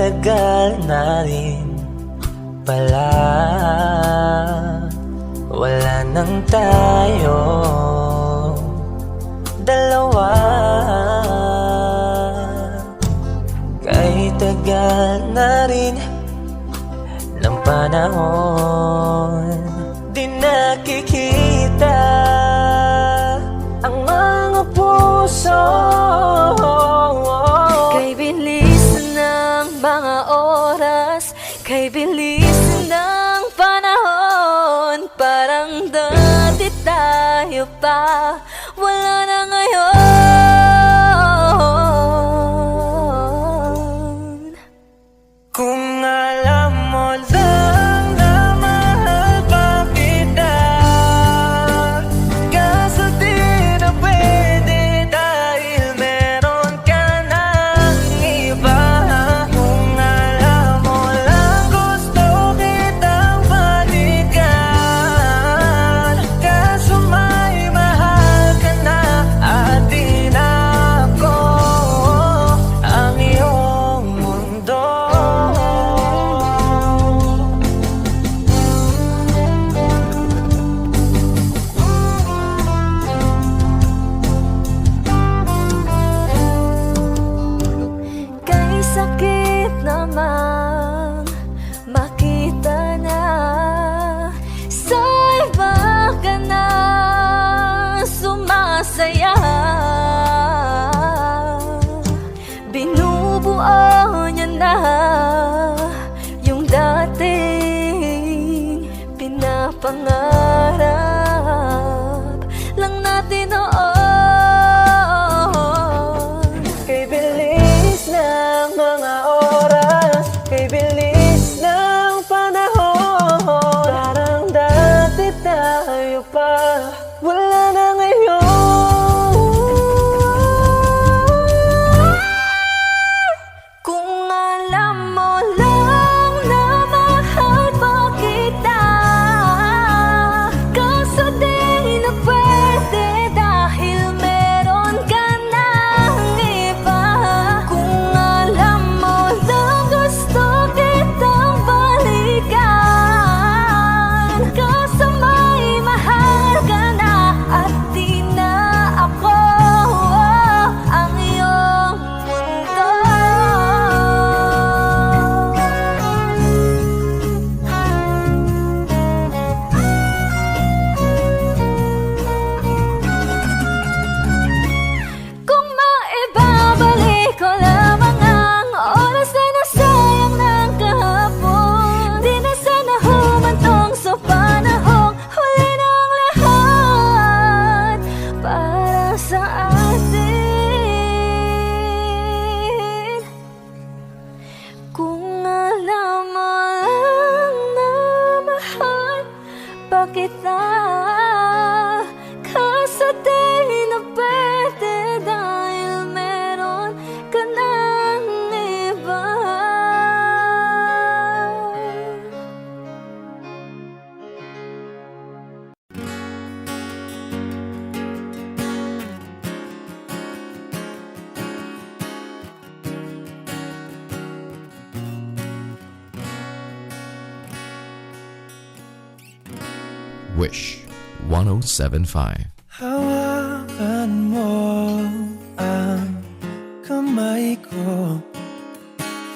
tagal na rin pala, wala nang tayo dalawa. Kay tagal na rin ng panahon, di nakikita ang mga puso. Kay bilis ng mga oras, kay bilis ng panahon, parang dati tayo pa, wala na ngayon. Kung alam mo lang na mahal pa kita, kaso di na pwede dahil meron ka ng iba. Kung alam mo lang gusto kitang balikan, kaso may mahal ka na at di na ako ang iyong mundo. Kay sakit namang makita na sa iba ka na sumasaya. Binubuo niya na yung dating pinapangarap lang natin noon. Kay bilis ng mga oras, kay bilis ng panahon, parang dati tayo pa, wala na ngayon. Kung alam mo lang na mahal pa kita, kaso di na pwede dahil meron ka ng iba. Kung alam mo lang gusto kitang balikan, kaso may mahal ka na at di na ako ang iyong mundo. Kung maibabalik ko lamang ang oras na nasayang ng kahapon, di na sana humantong sa panahong huli ng lahat para sa atin. Kung alam mo lang na mahal pa kita, kaso di na pwede dahil meron ka ng iba. Wish 1075. Hawakan mo ang kamay ko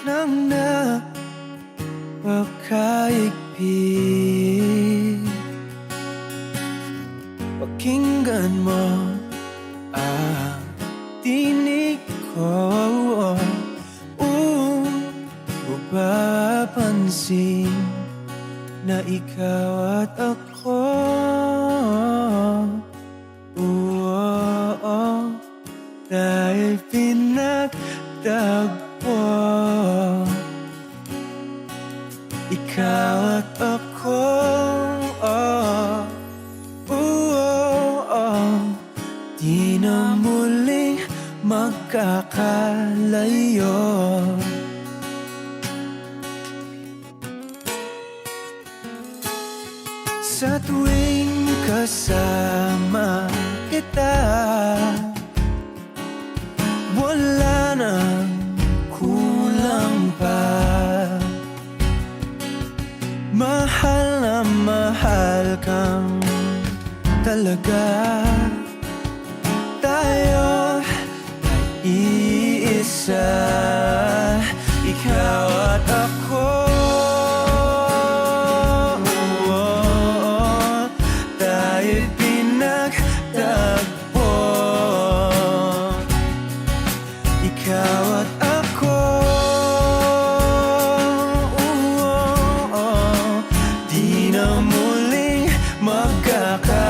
nang napakaigpit. Pakinggan mo ang tinig ko, mapapansin na ikaw at ako. Dahil pinagtagpo, ikaw at ako. Di na muling magkakalayo. Sa tuwing kasama kita, wala nang kulang pa. mahal na mahal kang talaga. Tayo ay iisa, ikaw at ako. Tayo'y pinagtagpo, ikaw at ako. Di na muling magkakalayo.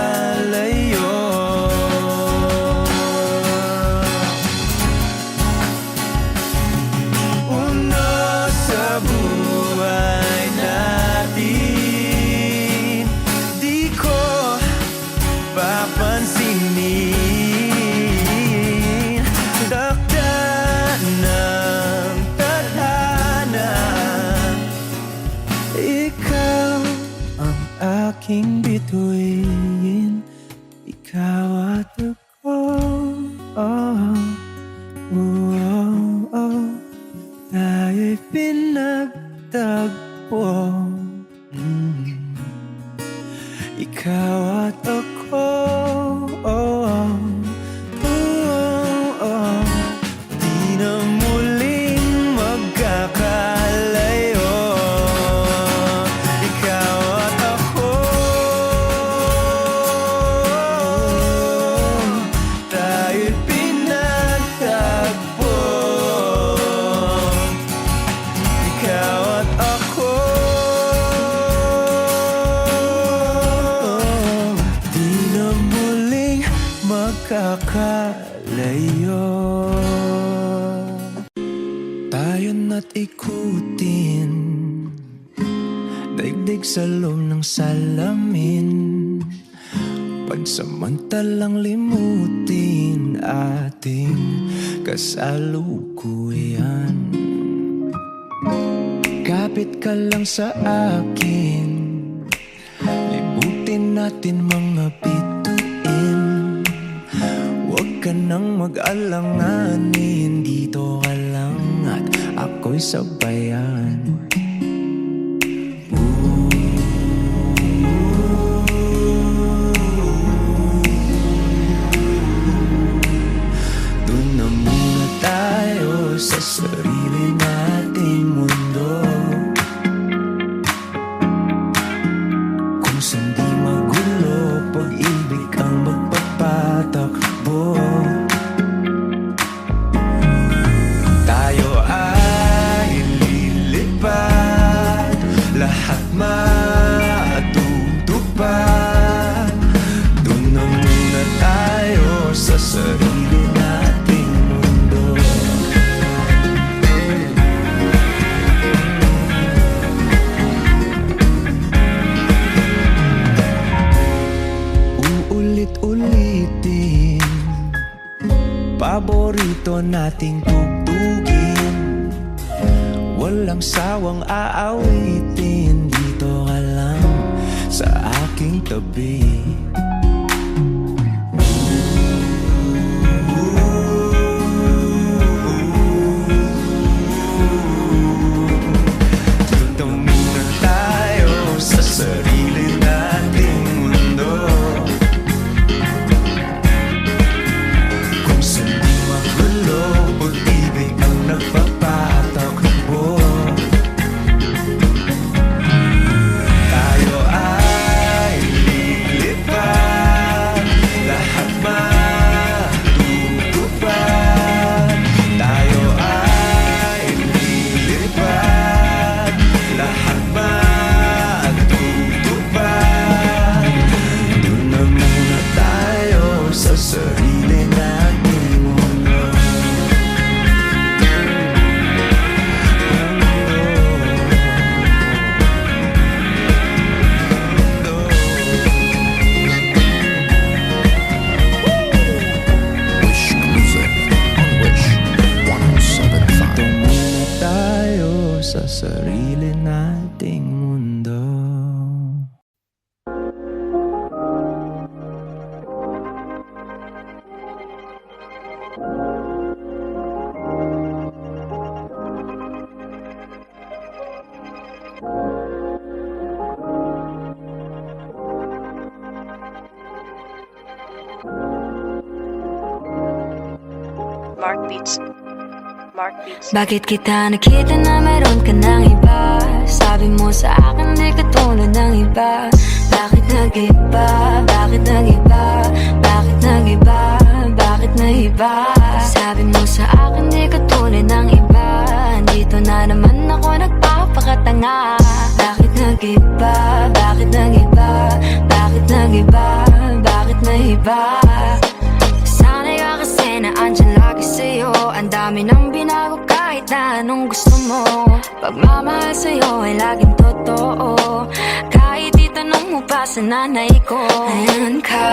Uno sa buhay natin, di ko papansinin. Takda ng tadhana, ikaw ang aking bituin, ikaw at ako. Tayo'y pinagtagpo, ikaw at ako. Di na muling magkakalayo, ikaw at ako. Tayo'y pinagtagpo, ikaw at ako. Di na muling magkakalayo. Tayo na't ikutin, daigdig sa loob ng salamin. Pagsamantalang limutin ating kasalukuyan. Kapit ka lang sa akin, libutin natin mga bituin. Huwag ka nang mag-alanganin, dito ka lang at ako'y sabayan. Doon na muna tayo sa sarili nating mundo, kung saan di magulo, pag-ibig ang magpapatakbo. Tayo ay lilipad, lahat matutupad. Doon na muna tayo sa sarili nating mundo. Uulit-ulitin, paborito nating tugtugin. Walang sawang aawitin, dito ka lang sa aking tabi. Dito muna tayo sa sarili nating mundo, kung saan di magulo, pag-ibig ang nagpapatakbo. Tayo ay lilipad, Beats. Mark Beats. Bakit kita nakita na meron ka ng iba? Sabi mo sa akin di ka tulad ng iba. Bakit nag-iba? Bakit nag-iba? Bakit nag-iba? Bakit nag-iba? Sabi mo sa akin di ka tulad ng iba. Dito na naman ako nagpapakatanga. Bakit nag-iba? Bakit nag-iba? Bakit nag-iba? Bakit nag-iba? Sana'y ka kasi na andyan lagi sa'yo. Ang dami nang binago kahit na anong gusto mo. Pagmamahal sa'yo ay laging totoo. Kahit itanong mo pa sa nanay ko. Ayan ka,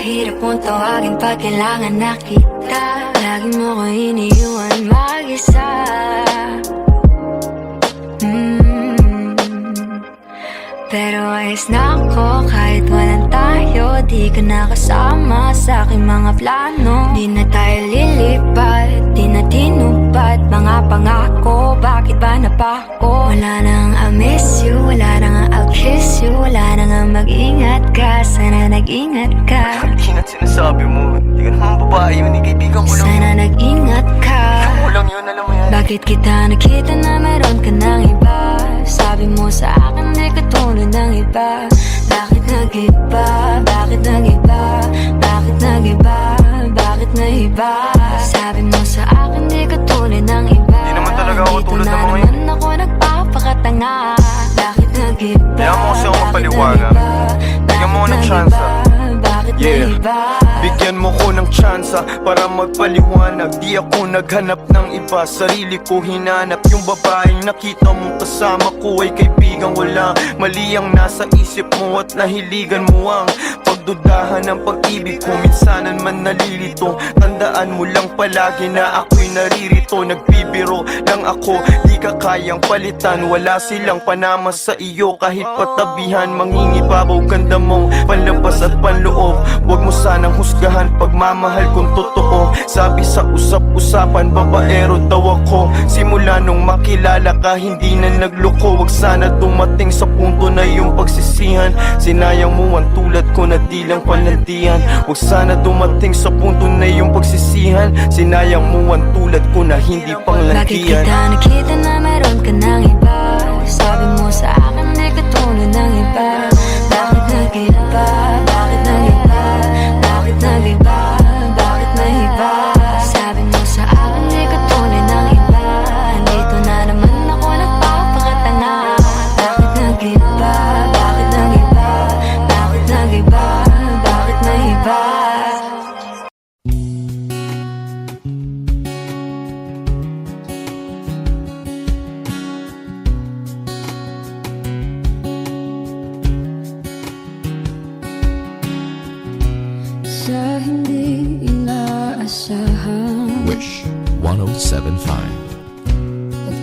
hirap mong tawagin pag kailangan na kita. Lagi mo ko iniiwan mag-isa. Pero ayos na ako kahit walang tayo. Di ka nakasama sa aking mga plano. Di na tayo lilipat, di na tinupad mga pangako. Bakit ba napako? Wala nang I'll miss you, wala nang I'll kiss you. Wala nang mag-ingat ka, sana nag-ingat ka. Ingat sinasabi mo. Hindi ka naman babae yun, kaibigan ko lang. Sana nag-ingat ka. Ako lang yun, alam mo yan. Bakit kita nakita na meron ka ng iba? Sabi mo sa akin di ka tulad ng iba. Bakit nag-iba? Bakit nag-iba? Bakit nag-iba? Bakit nag-iba? Sabi mo sa akin di ka tulad ng iba. Di naman talaga ako tulad ng mga yun. Dito na naman ako nagpapakatanga. Bakit nag-iba? Kaya mo kasi ako mapaliwanag. Bigyan mo ako ng chance. Yeah, bigyan mo ko ng tsansa para magpaliwanag. Di ako naghanap ng iba, sarili ko hinanap. Yung babaeng nakita mong kasama ko ay kaibigan. Wala mali ang nasa isip mo at nahiligan mo ang pagdudahan ng pag-ibig ko. Minsanan man nalilito, tandaan mo lang palagi na ako'y naririto. Nagbibiro lang ako, di ka kayang palitan. Wala silang panama sa iyo kahit patabihan. Mangingibabaw ganda mo, panlabas at panloob. Huwag mo sanang husgahan pagmamahal kung totoo. Sabi sa usap-usapan, babaero daw ako. Simula nung makilala ka, hindi na nagloko. Huwag sana dumating sa punto na yung pagsisihan. Sinayang mo ang tulad ko na di lang panlandian. Huwag sana dumating sa punto na yung pagsisihan. Sinayang mo ang tulad ko na hindi panglandian. Bakit kita nakita na meron ka ng iba? Sabi mo sa akin di ka tulad ng iba. Bakit nag-iba? Bakit nag-iba? Bakit nag-iba? Bakit nag-iba? Sabi mo sa akin di ka tulad ng iba. Dito na naman ako nagpapakatanga. Bakit nag-iba? Bakit nag-iba? Bakit nag-iba? Bakit nag-iba? Sa hindi inaasahan Wish 1075.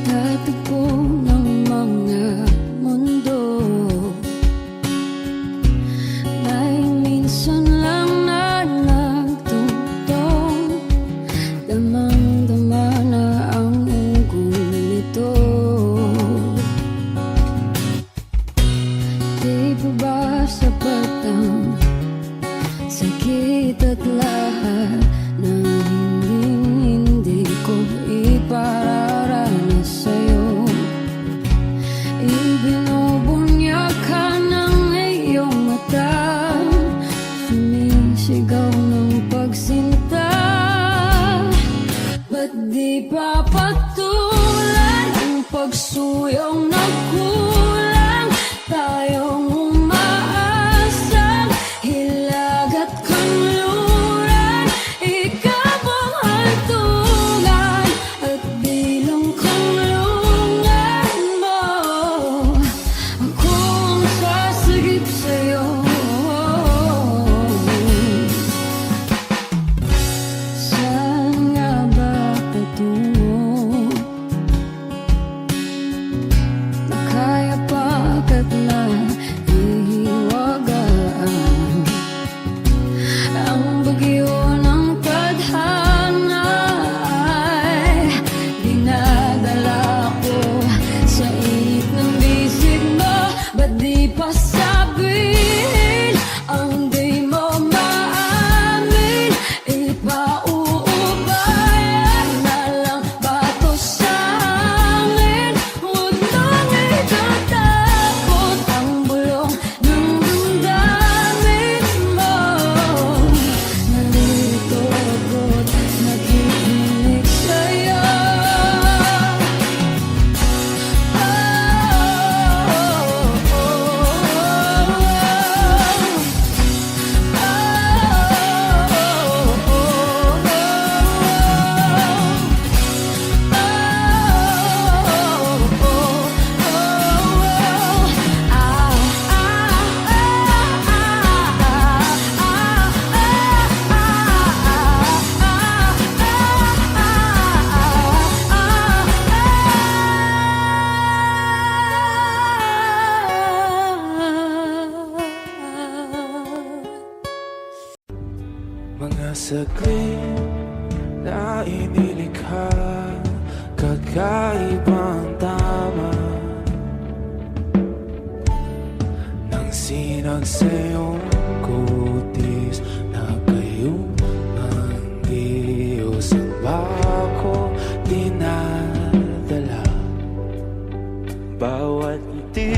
pagtatagpo ng mga mundo, may minsan lang na nagtutong. Damang-dama na ang unggoy nito. Di pa ba sapat ang sakit at lahat ng hindi ko ipararanas sa'yo? Ibinubunyak ka ng iyong mata, sumisigaw ng pagsinta. Ba't di pa patulan ang pagsuyong na kulang? Tayong umaasang hilag at kanluran. Ikaw ang hantungan at bilang kanlungan mo. Ako ang sasagip sa'yo. Saan nga ba patungo? Nakaya pagkat na ihiwagaan ang bagyo ng tadhana ay dinadala ko sa init ng bisig mo. Ba't di pa sabihin ang di mo maamin? Ipauubayan saglit na inilikha, kakaibang tama nang sinag sa iyong kutis na kayong Diyos ang bako dinadala. Bawat ngiti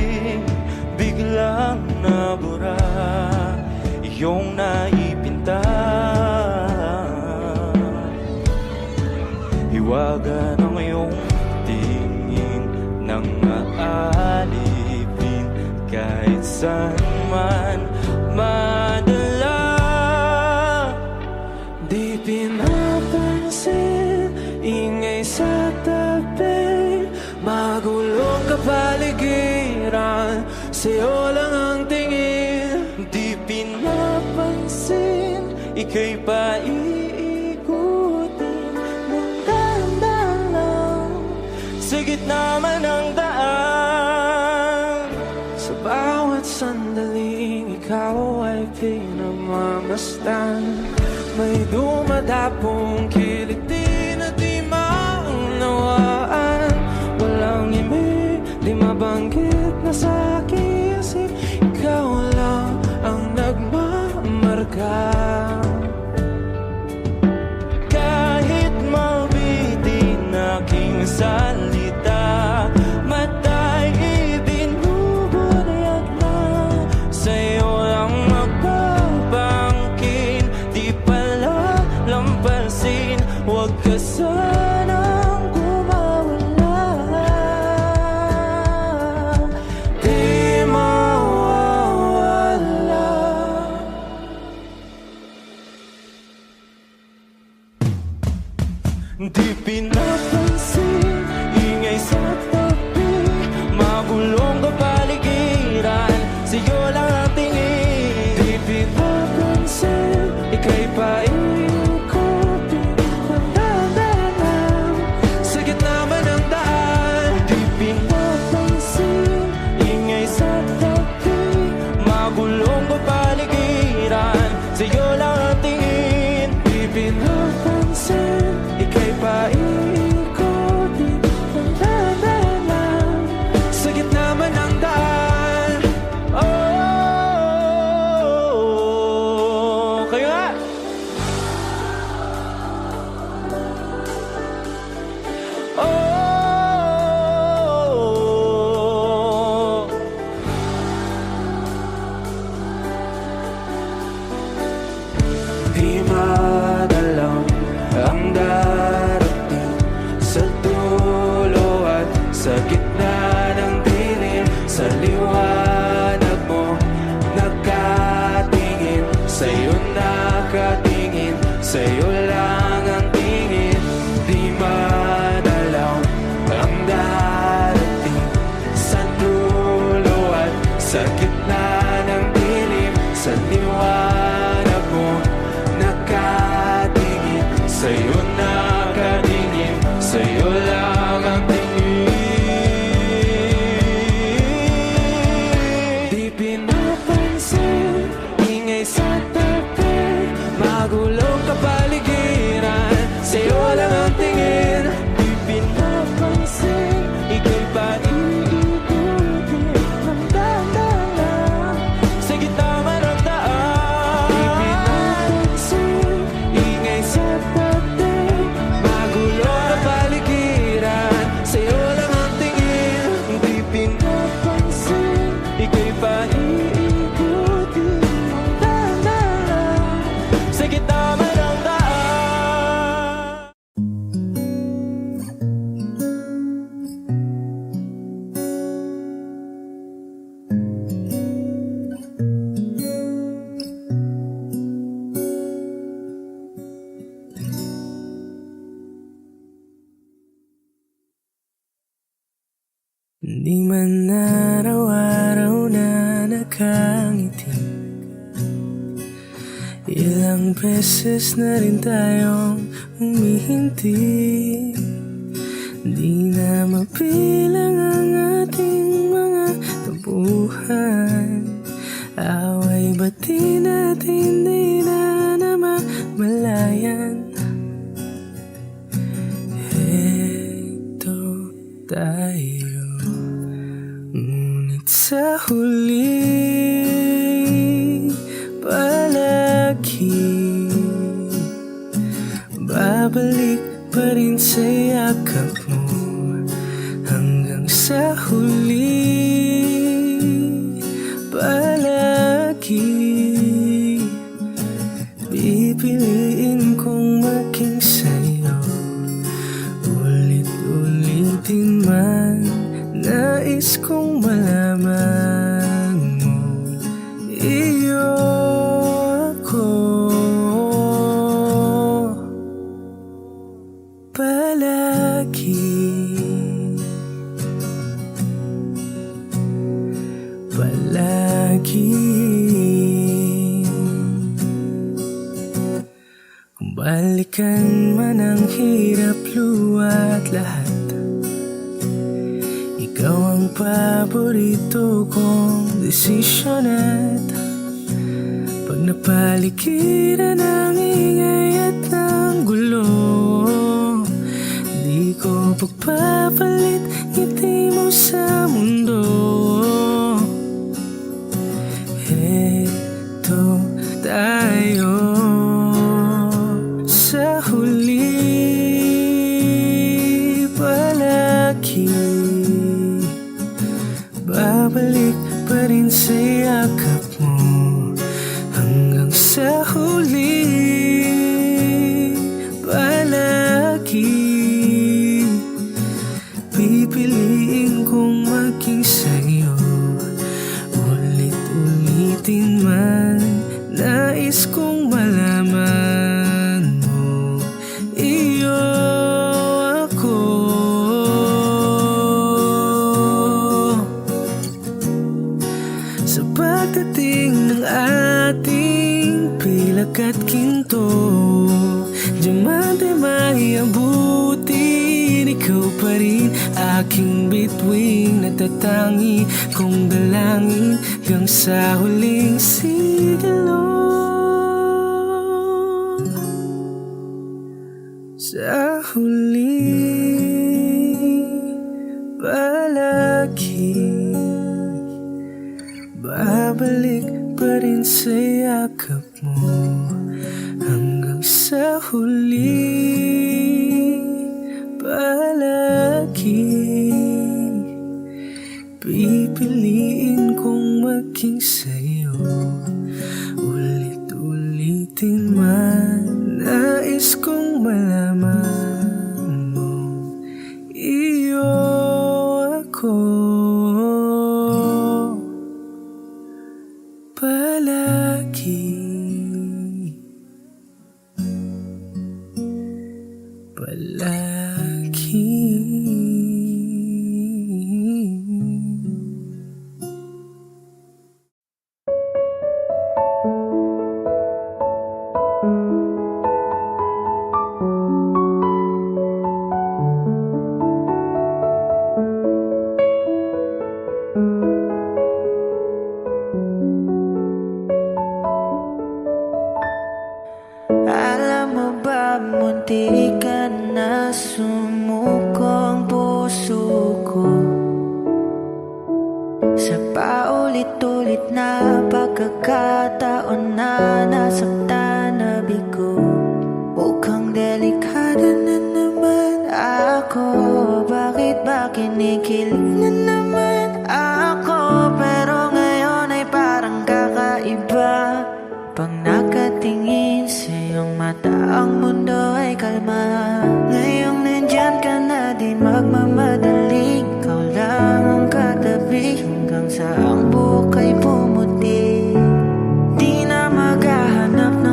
biglang nabura, iyong naipinta. Hiwaga ng iyong tingin nang aalipin kahit saan man madala. Di pinapansin, ingay sa tabi, magulong kapaligiran, sa'yo lang ang tingin. Di pinapansin, ika'y paiikutin ng dahan-dahan lang sa gitna man ng daan. Sa bawat sandaling ikaw ay pinagmamasdan, may dumadapong kiliti na di maunawaan. Walang imig, di mabanggit na sa aking isip, ikaw lang ang nagmamarka. Kahit mabitin aking salita, matay ibinubunayag na, sa'yo lang magbabangkin. Di pala lampasin, huwag ka sanang kumawala. Di mawawala. Di pinapansin, ingay sa tabi, magulong kapaligiran, sa'yo lang ang tingin. Di pinapansin, ika'y paiikutin ng dahan-dahan sa gitna man ng daan. Di pinapansin, ingay sa tabi, magulong kapaligiran, sa'yo lang ang tingin. Di pinapansin, ika'y paiikutin ng dahan-dahan sa gitna man ng daan. Oh, kaya oh, di madalam ang darating sa dulo at sa gitna ng dilim. Sa liwanag mo nakatingin, sa'yo nakatingin, sa'yo lang ang tingin. Di madalaw ang darating sa dulo at sa gitna ng dilim. Sa liwanag mo nakatingin, sa'yo nakatingin, sa'yo lang ang tingin. Di pinapansin, ingay sa tabi, magulong kapaligiran, sa'yo lang ang tingin. Di pinapansin, ika'y paiikutin ng dahan-dahan sa gitna man ng daan. Di pinapansin, ingay sa tabi, magulong kapaligiran, sa'yo lang ang tingin. Di pinapansin, ika'y paiikutin ng dahan-dahan sa gitna man ng daan. Di man araw-araw na nakangiti, ilang beses na rin tayong humihinti. Di na mapilang ang ating mga tampuhan, away ba't di natin di na naman malaman. bayan. Heto tayo, ngunit sa huli palagi babalik pa rin sa yakap mo. Hanggang sa huli palagi pipiliin kong maging sa'yo. Ulit-ulitin man, nais kong malaman mo, iyo ako palagi. Palagi. Kung balikan man ang hirap, luha at lahat, ikaw ang paborito kong desisyon. At pag napaligiran ng ingay at ng gulo, di ko pagpapalit ngiti mo sa mundo. Heto tayo sa huli palagi, babalik pa rin sa yakap mo. Hanggang sa huli palagi pipiliin kong maging sa'yo. Ulit-ulitin man, nais kong malaman mo, iyo ako sa pagdating ng ating pilak at ginto. Diamante may abutin, ikaw pa rin aking bituin, natatangi kong dalangin hanggang sa huling sigilo. Sa huli palagi babalik pa rin sa yakap mo. Hanggang sa huli palagi pipiliin kong maging sa'yo. Ulit-ulitin man, nais kong malaman mo, iyo ako palagi. Palagi. Alam mo ba, munti ka na sumuko ang puso ko sa paulit-ulit na pagkakataon na nasaktan na bigo. Mukhang delikado na naman ako, bakit ba kinikilig na naman ako? Pero ngayon ay parang kakaiba. Pag nakatingin sa iyong mata, ang mundo ay kalma. Ngayong nandyan ka na, di magmamadali. Ikaw lang ang katabi hanggang sa ang buhok ay pumuti. Di na maghahanap ng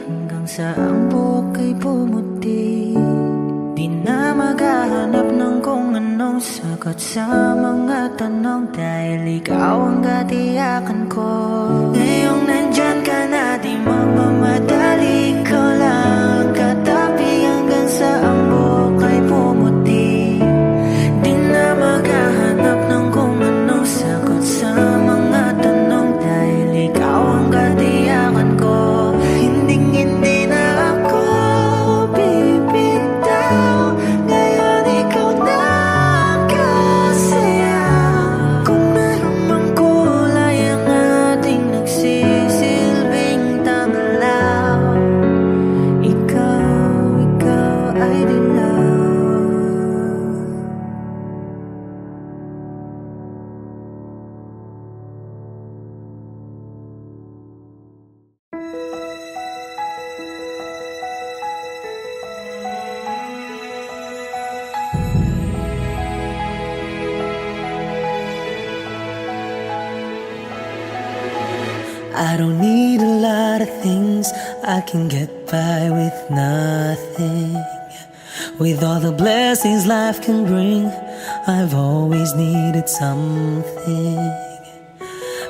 hanggang sa ang buhok ay pumuti. Di na maghahanap ng kung anong sagot sa mga tanong, dahil ikaw ang katiyakan ko. Ngayong nandyan ka na, di magmamadali, ikaw lang katabi hanggang sa ang buhok ay pumuti. Di na maghahanap ng kung anong sagot sa mga tanong, dahil ikaw ang katiyakan ko. Hindi na ako bibitaw, ngayon ikaw na kasaya. Kung meron mang kulay ang ating nagsisilbing tanglaw, ikaw ay dilaw. I don't need a lot of things, I can get by with nothing. With all the blessings life can bring, I've always needed something.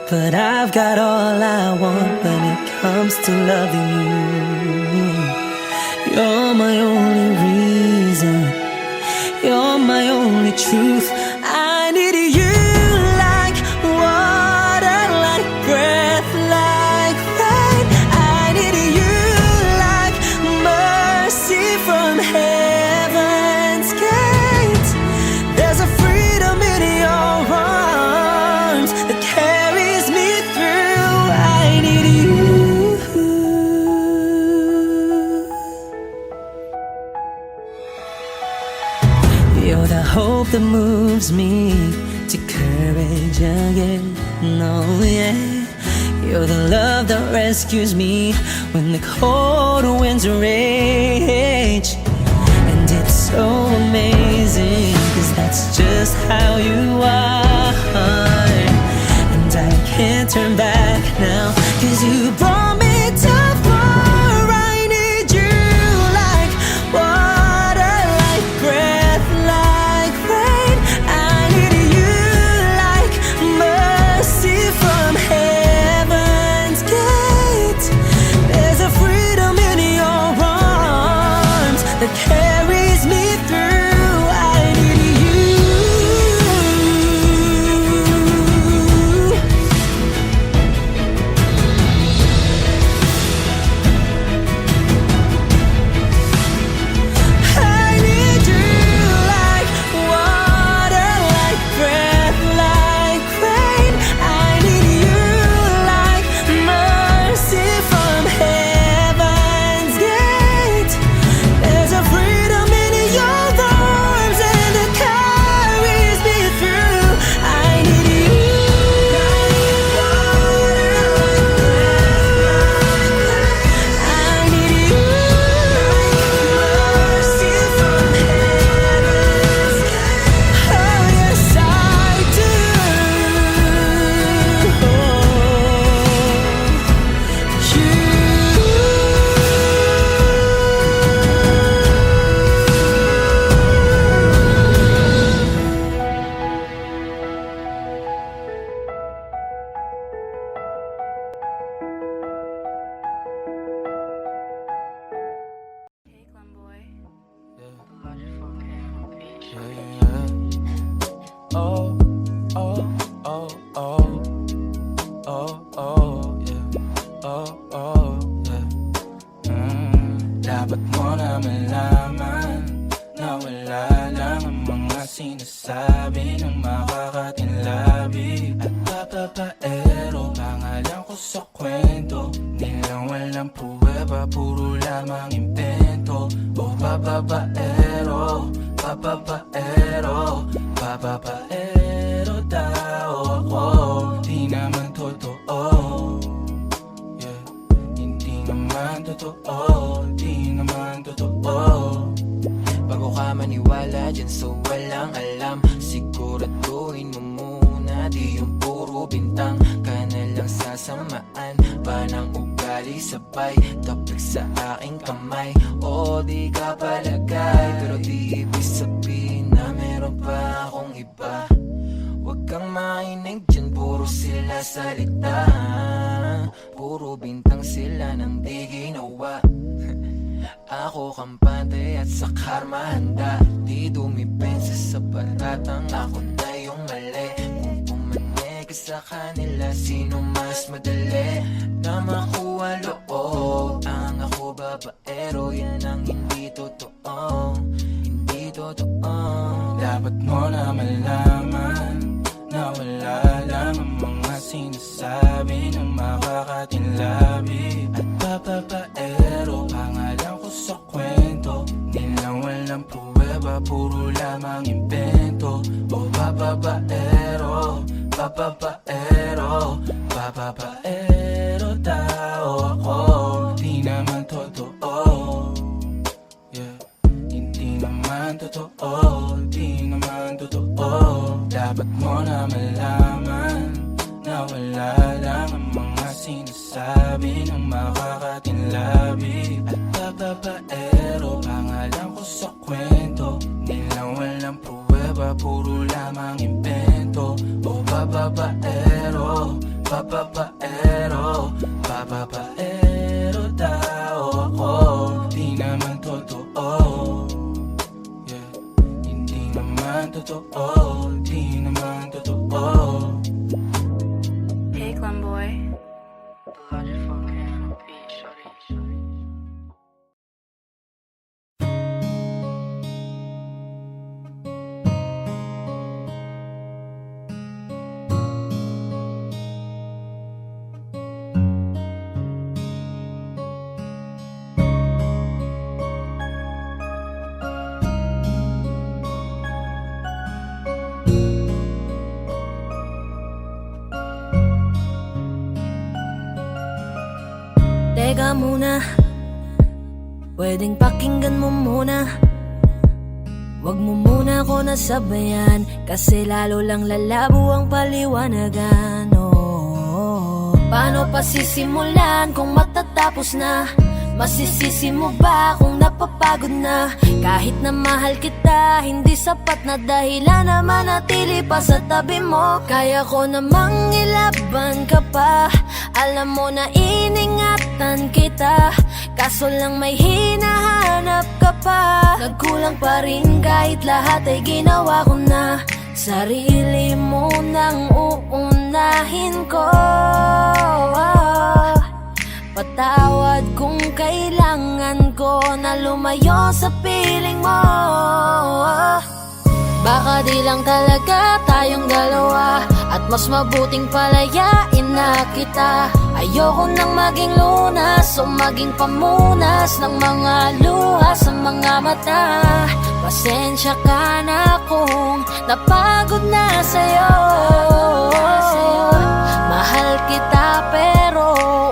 But I've got all I want when it comes to loving you. You're my only reason, you're my only truth. I need you like water, like breath, like rain. I need you like mercy from heaven's gate. There's a freedom in your arms that carries me through. I need you. You're the hope that moves me to courage again. No, yeah. You're the love that rescues me when the cold winds rage. And it's so amazing, 'cause that's just how you are. And I can't turn back now, 'cause you brought me too far. I need you like water, like breath, like rain. I need you like mercy from heaven's gate. There's a freedom in your arms that carries me through. I need you. I need you like water, like breath, like rain. I need you like mercy from heaven's gate. There's a freedom in your arms and it carries me through. I need you. I need you. Mercy from heaven's gate. Oh yes, I do. Oh, oh, oh, oh, oh, oh, yeah. Oh, oh, yeah. Dapat mo na malaman na wala lang ang mga sinasabi ng makakatinlabi. At papapaero, pangalan ko sa kwento, nilang walang pruweba, puro lamang impento. Oh, papapaero, papapaero, papapaero daw ako. Di naman totoo, yeah. Hindi naman totoo, di naman totoo. Bago ka maniwala dyan so walang alam, siguraduhin mo muna, di yung puro bintang ka na lang sasamaan pa ng ugali. sakali sabay Tapik sa aking kamay Oo, di ka palagay Pero di ibig sabihin na meron pa akong iba Huwag kang mainig dyan, puro sila salita Puro bintang sila nang di ginawa Ako kampante at sa karma handa Di dumipensa sa batatang ako na yung mali Kung pumanig ka sa kanila, sino mas madali Na makuha loob Ang ako babaero, yan ang hindi totoo Hindi totoo Dapat mo na malaman Na wala lang ang mga sinasabi ng makakatinlabi At papapaero, pangalan ko sa kwento Di lang walang pruweba, puro lamang invento O papapaero, papapaero, papapaero tao ako Di naman totoo, yeah. Hindi naman totoo, di naman totoo Dapat mo na malaman Na wala lang ang mga sinasabi ng makakatinlabi At papapaero, pangalan ko sa kwento Di lang walang pruweba, puro lamang invento O papapaero, papapaero, papapaero tao ako Di naman totoo, yeah. Hindi naman totoo, di naman totoo Hey, Clem Boy. Teka muna, pwedeng pakinggan mo muna Wag mo muna ako nasabayan Kasi lalo lang lalabo ang paliwanagan Paano pa sisimulan kung matatapos na? Masisisi mo ba kung napapagod na? Kahit na mahal kita, hindi sapat na dahilan na manatili pa sa tabi mo Kaya ko namang ilaban ka pa Alam mo na iningatan kita Kaso lang may hinahanap ka pa Nagkulang pa rin kahit lahat ay ginawa ko na Sarili mo nang uunahin ko Patawad kung kailangan ko na lumayo sa piling mo Baka di lang talaga tayong dalawa At mas mabuting palayain na kita Ayoko nang maging lunas o maging pamunas Ng mga luha sa mga mata Pasensya ka na kung napagod na sa'yo Mahal kita pero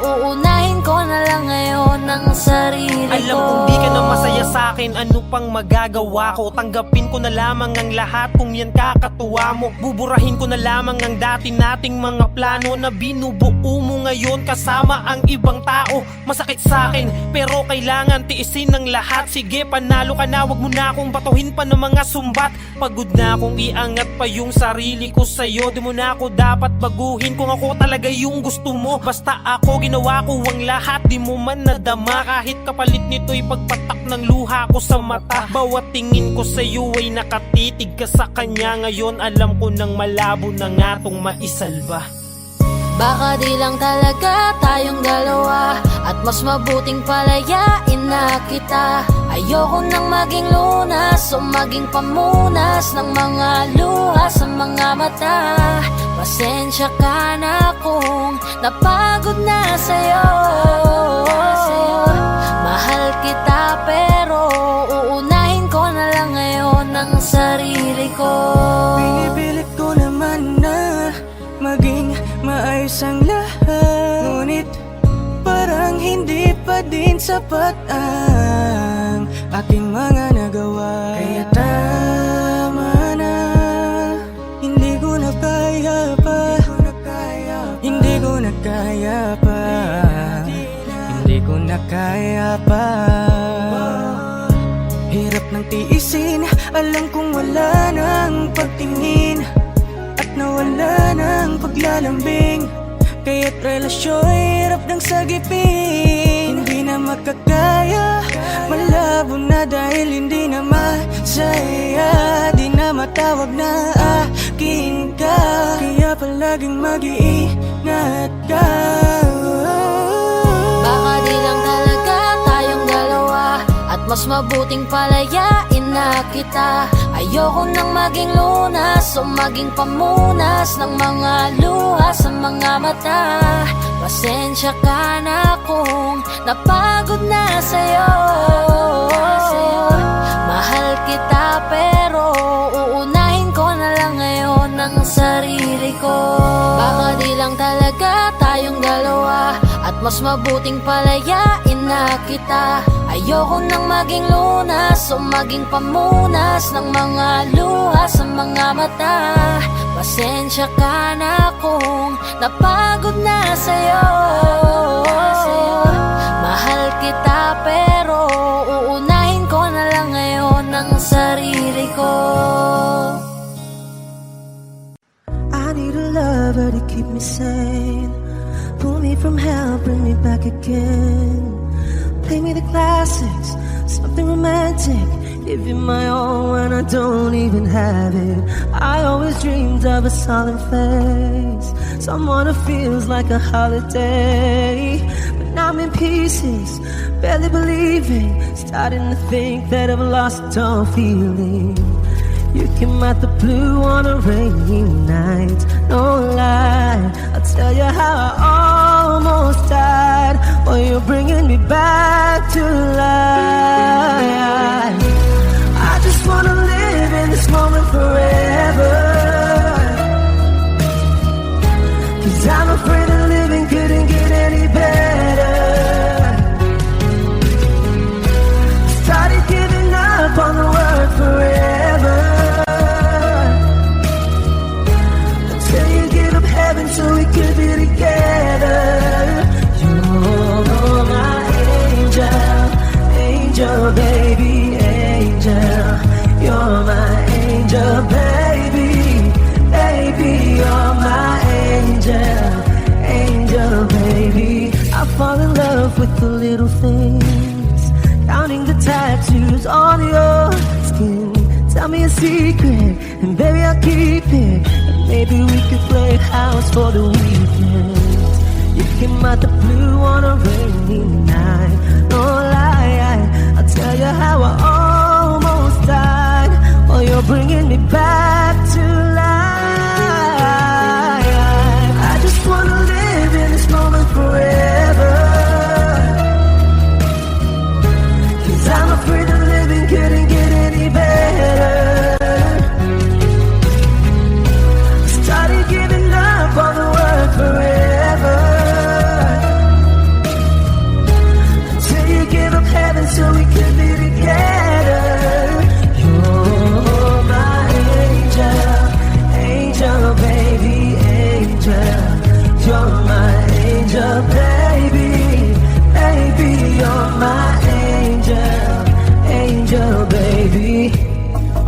uunahin ko na lang ngayon ang sarili ko Alam kong di ka na masaya sa'kin, ano pang magagawa ko? Tanggapin ko na lamang ang lahat kung yan kakatuwa mo Buburahin ko na lamang ang dati nating mga plano Na binubuo mo ngayon kasama ang ibang tao Masakit sa'kin pero kailangan tiisin ng lahat Sige panalo ka na, wag mo na akong batuhin pa ng mga sumbat Pagod na akong iangat pa yung sarili ko sa'yo Di mo na ako dapat baguhin kung ako talaga yung gusto mo Basta ako ginawa ko ang lahat, di mo man nadama Kahit kapalit nito'y pagpatak ng luha ko sa mata Bawat tingin ko sa'yo ay nakatitig ka sa kanya Ngayon alam ko nang malabo na nga tong maisalba Baka di lang talaga tayong dalawa At mas mabuting palayain na kita Ayoko nang maging lunas o maging pamunas Ng mga luha sa mga mata Pasensya ka na kung napagod na sa'yo Mahal kita pero uunahin ko na lang ngayon ang sarili ko Pinipilit ko naman na maging maayos ang lahat Ngunit parang hindi pa din sapat ang aking mga nagawa Kaya tama na, hindi ko na kaya pa Hindi ko na kaya pa kaya pa. Hirap ng tiisin, alam kong wala nang pagtingin at nawala ng paglalambing. Kaya't relasyon hirap ng sagipin. Hindi na makakaya, malabo na dahil hindi na masaya. Di na matawag na akin ka, kaya palaging mag-iingat ka. Baka di lang talaga tayong dalawa, at mas mabuting palayain na kita. Ayoko nang maging lunas o maging pamunas ng mga luha sa mga mata. Pasensya ka na kung napagod na sa'yo. Mahal kita pero uunahin ko na lang ngayon ang sarili ko. Baka di lang talaga tayong dalawa, at mas mabuting palayain na kita. Ayoko nang maging lunas o maging pamunas ng mga luha sa mga mata. Pasensya ka na kung napagod na sa'yo. Mahal kita pero uunahin ko na lang ngayon ang sarili ko. I need a lover to keep me sane. Pull me from hell, bring me back again. Play me the classics, something romantic. Give you my all when I don't even have it. I always dreamed of a solid face, someone who feels like a holiday. But now I'm in pieces, barely believing, starting to think that I've lost all feeling. You came out the blue on a rainy night, no lie, I'll tell you how I almost died. Well, you're bringing me back to life. I just wanna live in this moment forever, 'cause I'm afraid that living couldn't get any better. Started giving up on the word forever, until you give up heaven so we could be together. You're my angel, angel baby, angel. You're my angel baby, baby. You're my angel, angel baby. I fall in love with the little things, counting the tattoos on your skin. Tell me a secret, and baby I'll keep it. And maybe we could play house for the weekend. You came out the blue on a rainy night, no lie, I'll tell you how I almost died. Oh, you're bringing me back to life. I just wanna live in this moment forever, 'cause I'm afraid that living couldn't get any better. Started giving up on the word forever, until you give up heaven so we could be together. You're my angel, angel baby, angel. You're my angel baby, baby. You're my angel, angel baby.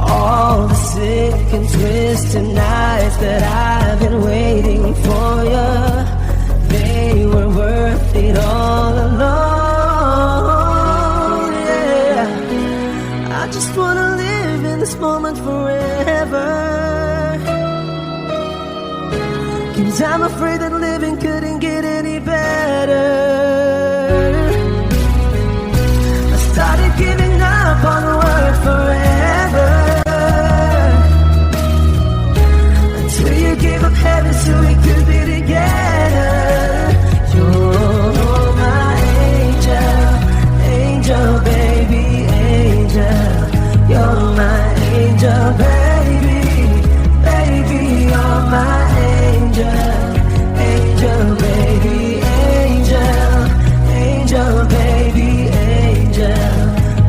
All the sick and twisted nights that I've been waiting for you, they were worth it all alone. Yeah, I just wanna live in this moment forever, 'cause I'm afraid that living couldn't get any better. I started giving up on the word forever, until you gave up heaven so we could be together. You're my angel, angel baby, angel. You're my angel baby, baby. You're my angel, angel baby, angel. Angel baby, angel.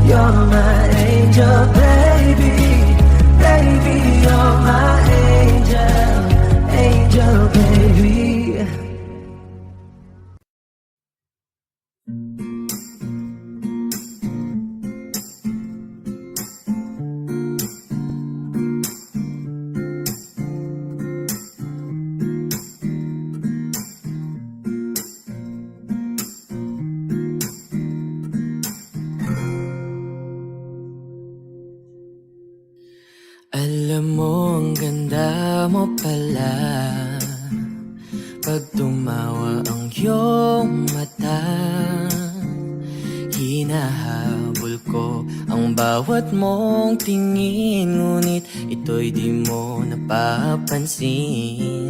You're my angel baby, baby. You're my angel, angel baby. Alam mo, ang ganda mo pala pag tumawa ang iyong mata. Hinahabol ko ang bawat mong tingin, ngunit ito'y di mo napapansin.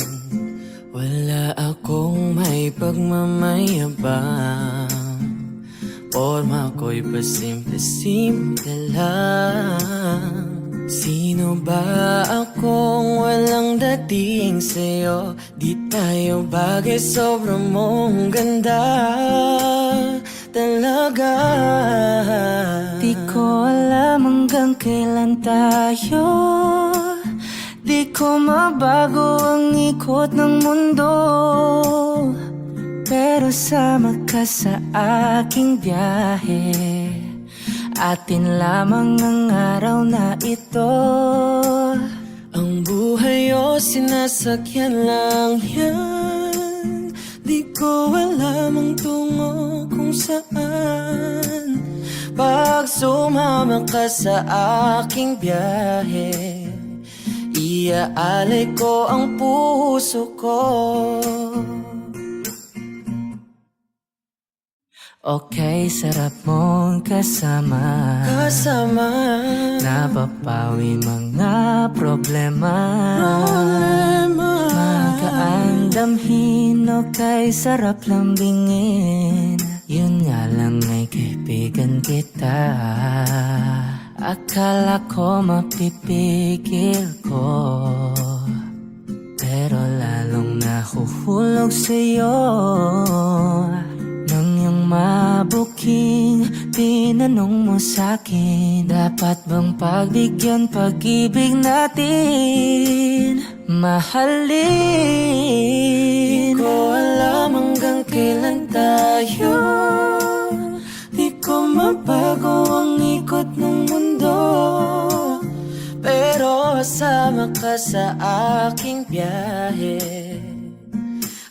Wala akong may pagmamayabang, forma ko'y pasimple-simple lang. Sino ba akong walang dating sa'yo? Di tayo bagay, sobrang mong ganda talaga. Di ko alam hanggang kailan tayo, di ko mabago ang ikot ng mundo, pero sama ka sa aking biyahe. Atin lamang ang araw na ito. Ang buhay o sinasakyan lang yan, di ko alam ang tungo kung saan. Pag sumama ka sa aking biyahe, iaalay ko ang puso ko. Okay, sarap mong kasama, napapawi mga problema. Magaan damhin, okay, sarap lambingin. Yun nga lang ay kaibigan kita. Akala ko mapipigil ko, pero lalong nahuhulog sa'yo. Nang yung mabuking tinanong mo sa'kin, dapat bang pagbigyan pag-ibig natin, mahalin? Di ko alam hanggang kailan tayo, di ko mabago ang ikot ng mundo, pero sama ka sa aking biyahe.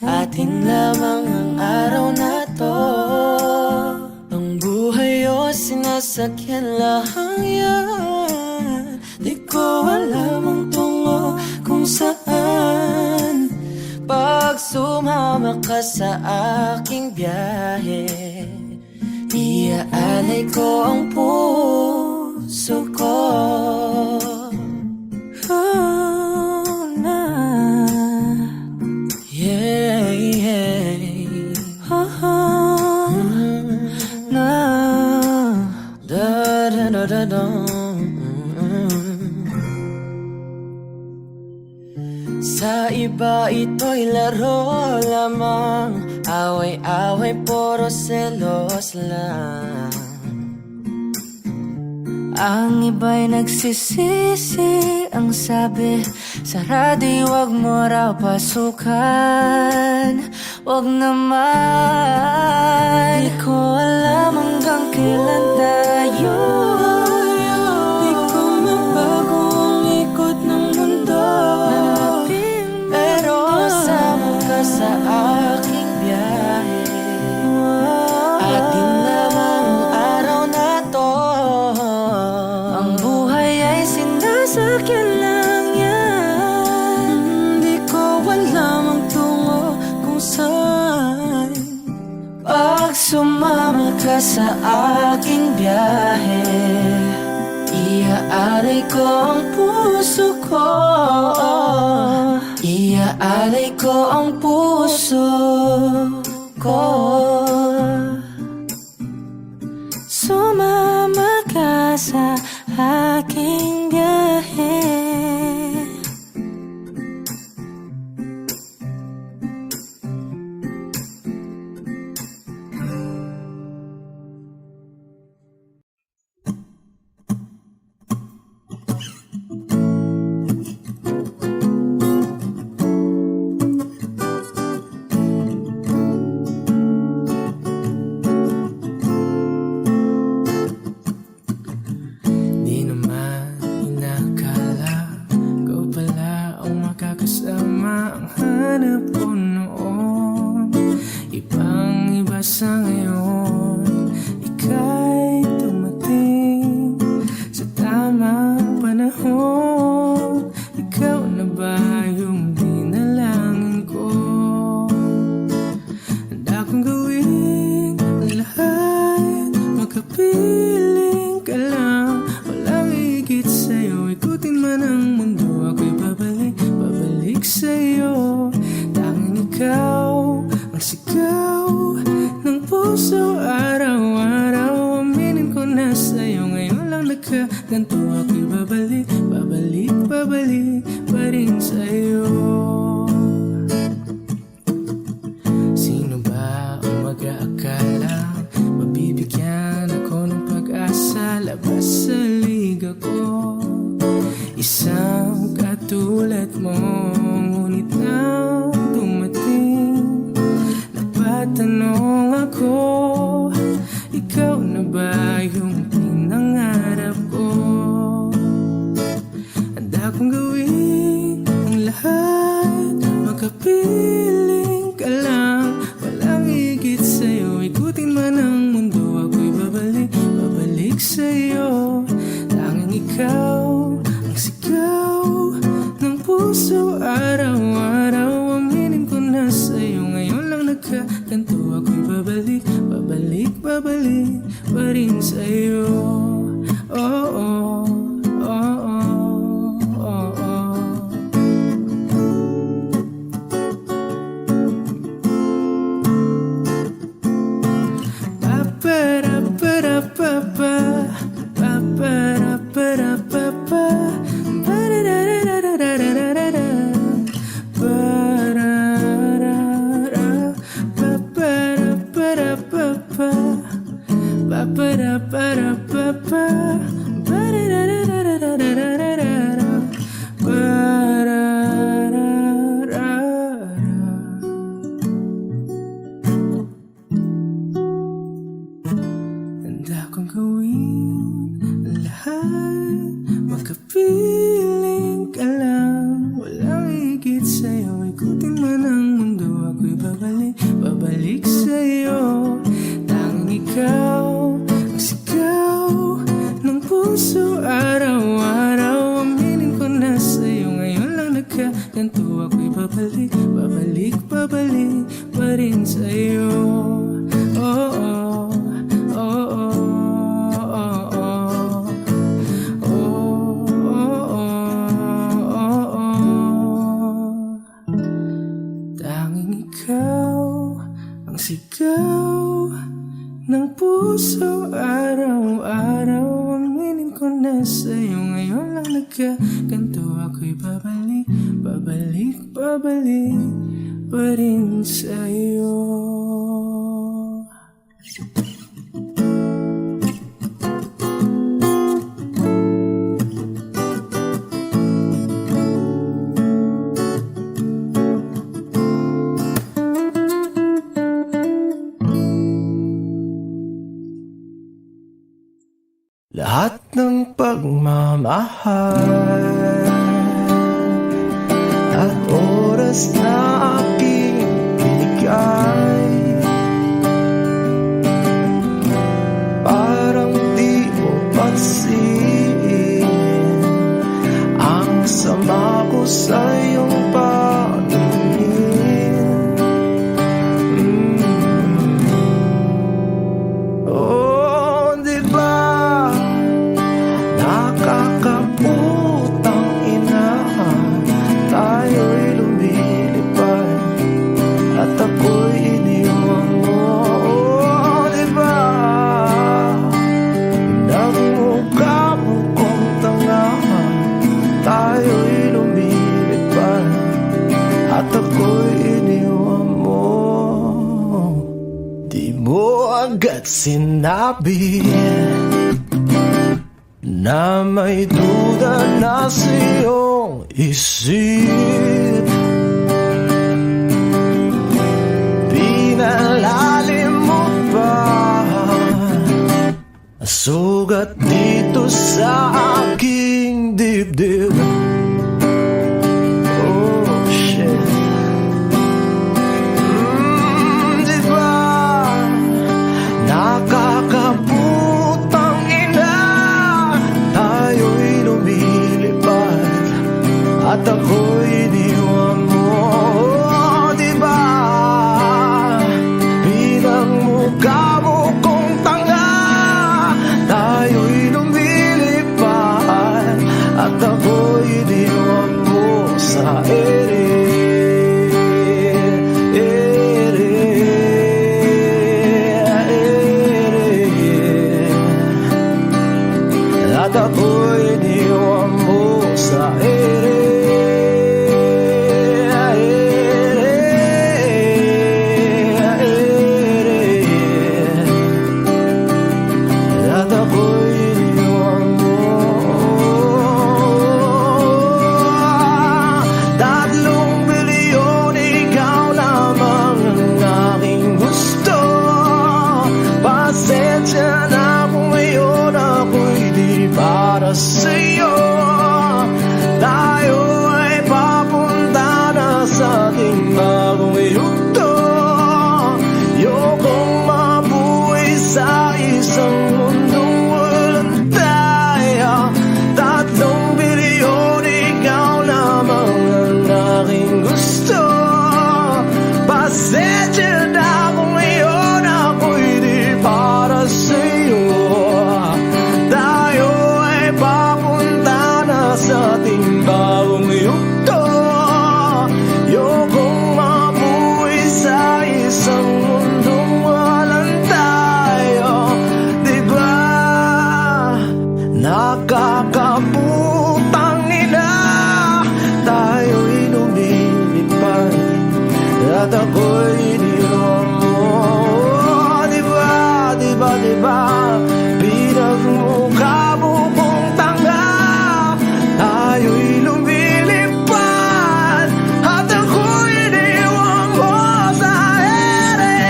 Atin lamang ang araw na to. Ang buhay o sinasakyan lang yan, di ko alam ang tungo kung saan. Pag sumama ka sa aking biyahe, iaalay ko ang puso ko. Sa iba ito'y laro lamang, away-away puro selos lang. Ang iba'y nagsisisi, ang sabi sa radyo, wag mo raw pasukan. Wag naman. Di ko alam hanggang kailan tayo, di ko mabago ang ikot ng mundo, pero sama ka sa aking biyahe. Atin lamang ang araw na to. ang buhay ay sinasakyan lang yan. Di ko alam ang tungo kung saan. Pag sumama ka sa aking biyahe, iaalay ko ang puso ko. Iaalay ko ang puso ko. Sumama ka sa aking biyahe. sa'yo, ngayon lang nagkaganto. Ako'y babalik, babalik, babalik pa rin sa'yo. Sino ba ang mag-aakala mabibigyan ako ng pag-asa? Labas sa liga ko, isang katulad mo. Ngunit nang dumating, napatanong ako, ikaw na ba yung pinangarap ko? Handa kong gawin ang lahat, makapiling ka lang, walang higit sa'yo. Ikutin man ang mundo, ako'y babalik, babalik sa'yo. Tanging ikaw ang sigaw ng puso, araw-araw. Aminin ko na sa'yo, ngayon lang nagkaganto. Ako'y babalik, babalik, babalik pa rin sa'yo. Oh, oh, oh, oh, oh, oh. Pa-pa-ra-pa-ra-pa-pa, pa-pa-ra-pa-ra-pa-pa, pa-ra-ra-ra-ra-ra-ra-ra-ra, pa-ra-ra-ra, pa-pa-ra-pa-ra-pa-pa, pa-pa-ra-pa-ra-pa-pa, pa-ra-ra-ra-ra-ra-ra-ra-ra, pa-ra-ra-ra-ra. Handa kong gawin ang lahat, makapiling ka lang, walang higit sa'yo. Ikutin man ang mundo, ako'y babalik, babalik sa'yo. Tanging ikaw ang sigaw ng puso, araw-araw. Aminin ko na sa'yo, ngayon lang nagkaganto. Ako'y babalik, babalik, babalik pa rin sa'yo. Oh, oh, oh, oh, oh, oh. Oh, oh, oh, oh. Tanging ikaw ang sigaw ng puso, araw-araw. Aminin ko na sa'yo, ngayon lang nagkaganto. Ako'y babalik, babalik, babalik pa rin sa'yo. Lahat ng pagmamahal at oras na aking binigay, parang di mo pansin ang sama ko sa iyong paningin. Oh, di ba nakakaputang ina, tayo'y lumilipad at ako'y iniwan mo. Oh, diba nagmukha mo kong tanga, tayo'y lumilipad at ako'y iniwan mo. Di mo agad sinabi na may duda na sa iyong isip, pinalalim mo pa sugat dito sa aking dibdib. Oh shit. Diba nakakaputang ina, tayo'y lumilipad at ako'y iniwan mo. Oh, diba pinagmukha mo kong tanga, tayo'y lumilipad at ako'y iniwan mo. ako'y iniwan mo sa ere. At ako'y iniwan mo. 3 bilyon, ikaw lamang ang aking gusto. Pasensya na kung ngayon ako'y di para sa'yo. Tayo ay papunta na sa ating bagong yugto. Ayokong mabuhay sa isang mundong walang tayo. 3 bilyon, ikaw lamang ang aking gusto. Pasensya na kung ngayon ako'y di para sa'yo. Tayo ay papunta na sa ating bagong yugto. Ayokong mabuhay sa isang mundong walang tayo. Diba? Nakakaputang ina, tayo'y lumilipad at ako'y iniwan mo. Diba, diba, diba, pinagmukha mo kong tanga. Tayo'y lumilipad at ako'y iniwan mo sa ere.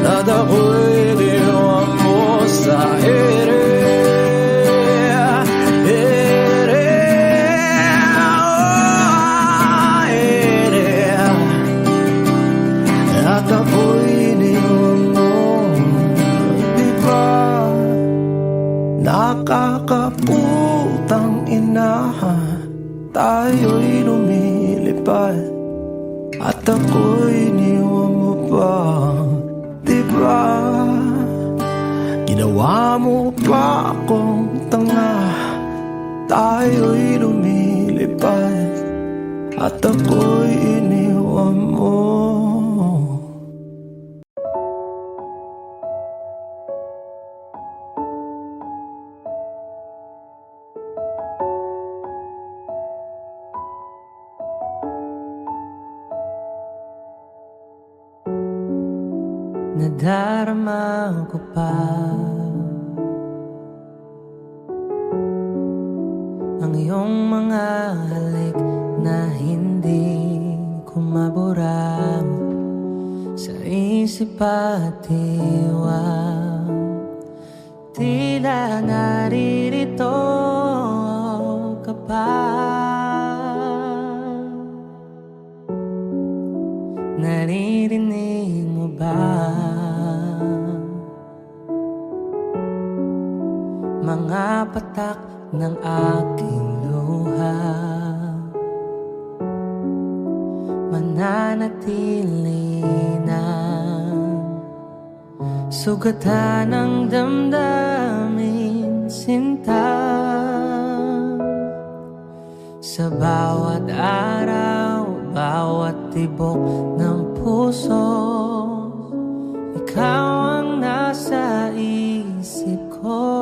At ako'y iniwan mo sa ere. At ako'y iniwan mo. Diba? Nakakaputang ina, tayo'y lumilipad at ako'y iniwan mo pa. Diba? Ginawa mo pa akong tanga. Tayo'y lumilipad at ako'y iniwan mo. Nadarama ko pa ang iyong mga halik na hindi ko mabura sa isip at diwa. Tila naririto ka pa, naririnig mo ba mga patak ng aking luha? Mananatili na sugatan ng damdamin, sinta. Sa bawat araw, bawat tibok ng puso, ikaw ang nasa isip ko.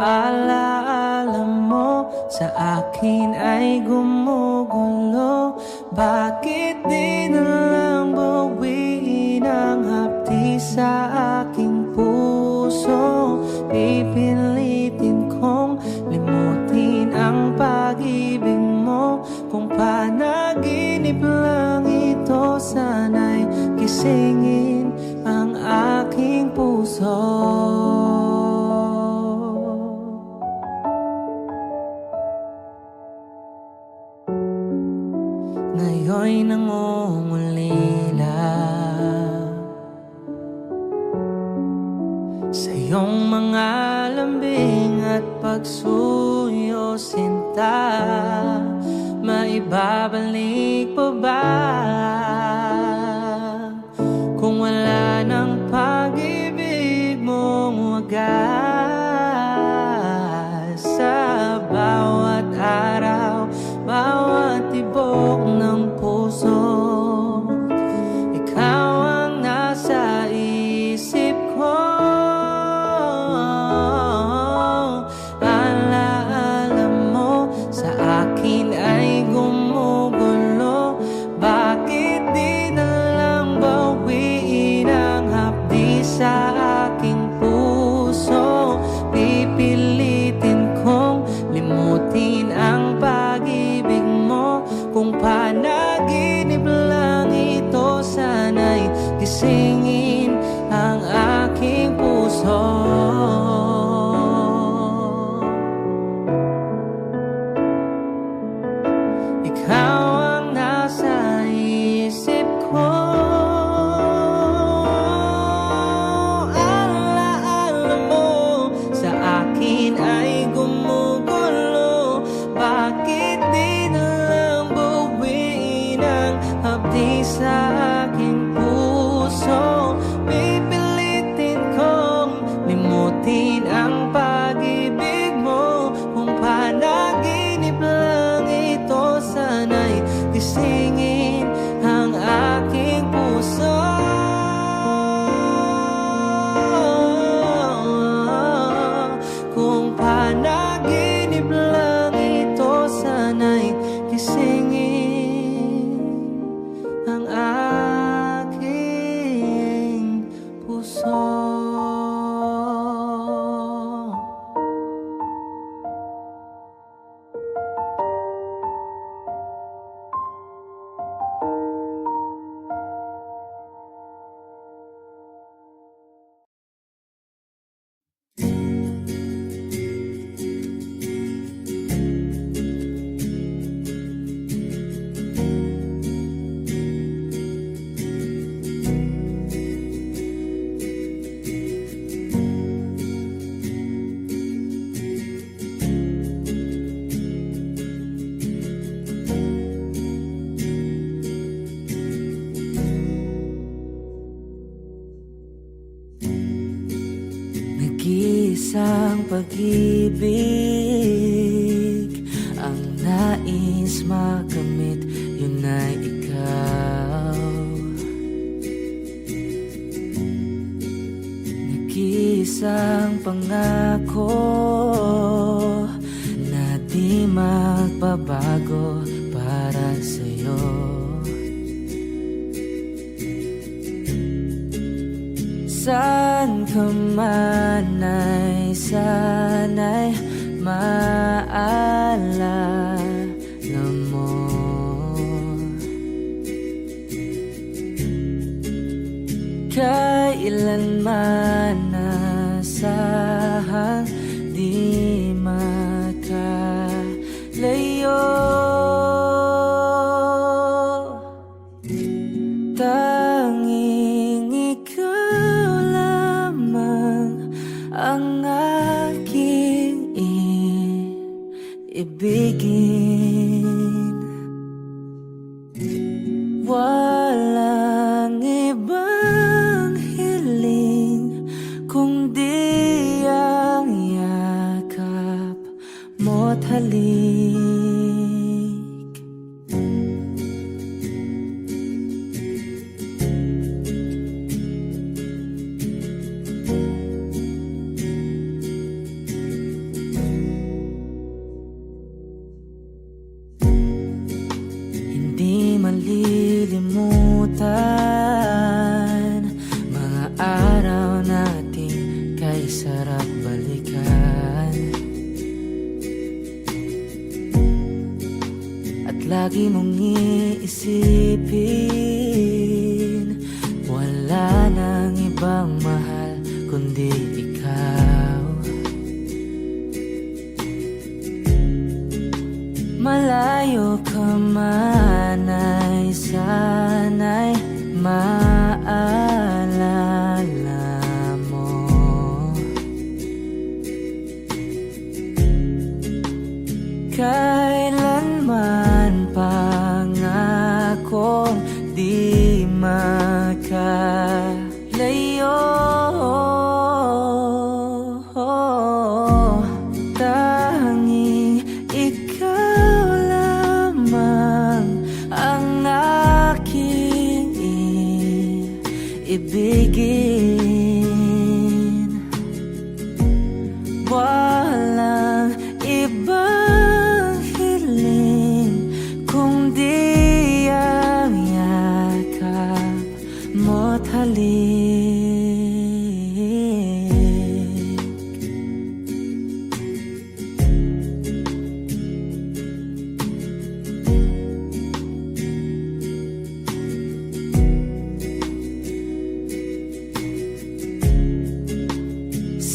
Alaala mo sa akin ay gumugulo. Bakit di na lang bawiin ang hapdi sa aking puso? Pipilitin kong limutin ang pag-ibig mo. Kung panaginip lang ito, sana'y gisingin ang aking puso. Ngayon'y nangungulila sa iyong mga lambing at pagsuyo, sinta. Maibabalik pa ba kung wala ng pag-ibig mong wagas? Sa bawat araw, bawat tibok ikaw ang nasa isip ko. Alaala mo sa akin ay gumugulo. Bakit di na lang buwiin ang hapdi sa aking puso? Pipilitin kong limutin ang pag-ibig mo. Kung panaginip lang ito, sana'y gisingin ang aking puso. Kung panaginip lang ito, sana'y gisingin ang aking puso. Nag-iisang pag-ibig ang nais makamit, yun ay ikaw. Nag-iisang pangako na di magbabago para sa'yo. Saan ka man ay sana'y maalala mo. Kailanman nasahang di makalayo. Tanging ikaw lamang ang aking ibigin. Walang ibang hiling kundi ang yakap mo't halik. Hindi malilimutan mga araw nating kay sarap balikan. At lagi mong iisipin, wala nang ibang mahal kundi ikaw. Malayo ka man ay sana'y maalala mo. Kailanman pangakong di makalayo. Tanging ikaw lamang ang aking ibigin. Walang ibang hiling kundi ang yakap mo't halik.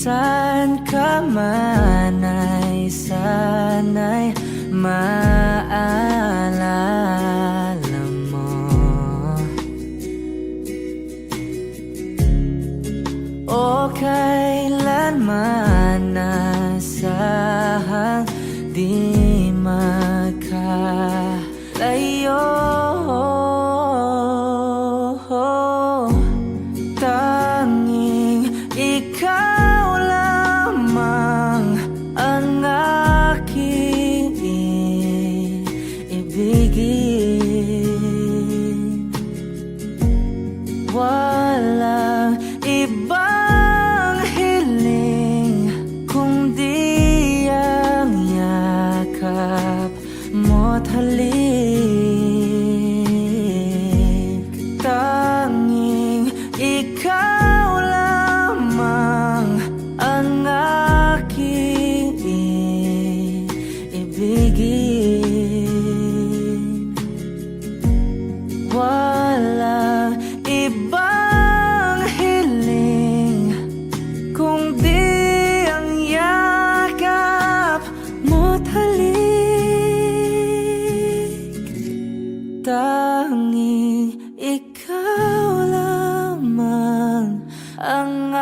Saan ka man ay sana'y maalala kalayo. Tanging ikaw lamang ang aking ibigin. Walang ibang hiling kundi ang yakap mo't halik. Tanging ikaw lamang ang aking ibigin. Walang ibang hiling kundi ang yakap mo't halik. Tanging ikaw lamang ang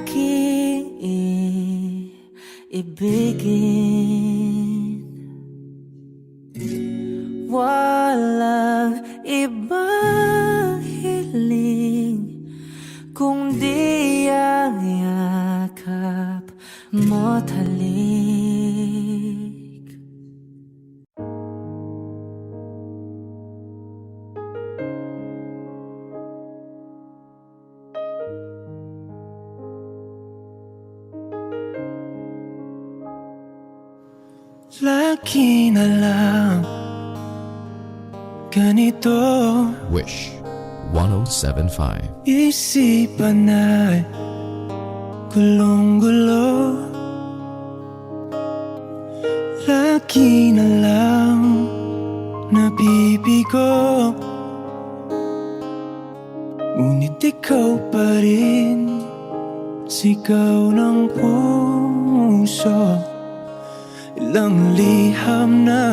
aking ibigin. Walang ibang hiling kundi ang yakap mo't halik. Lagi na lang ganito, Wish 1075. isipan ay gulong-gulo. Lagi na lang nabibigo, ngunit ikaw pa rin, sigaw ng puso. Ilang liham na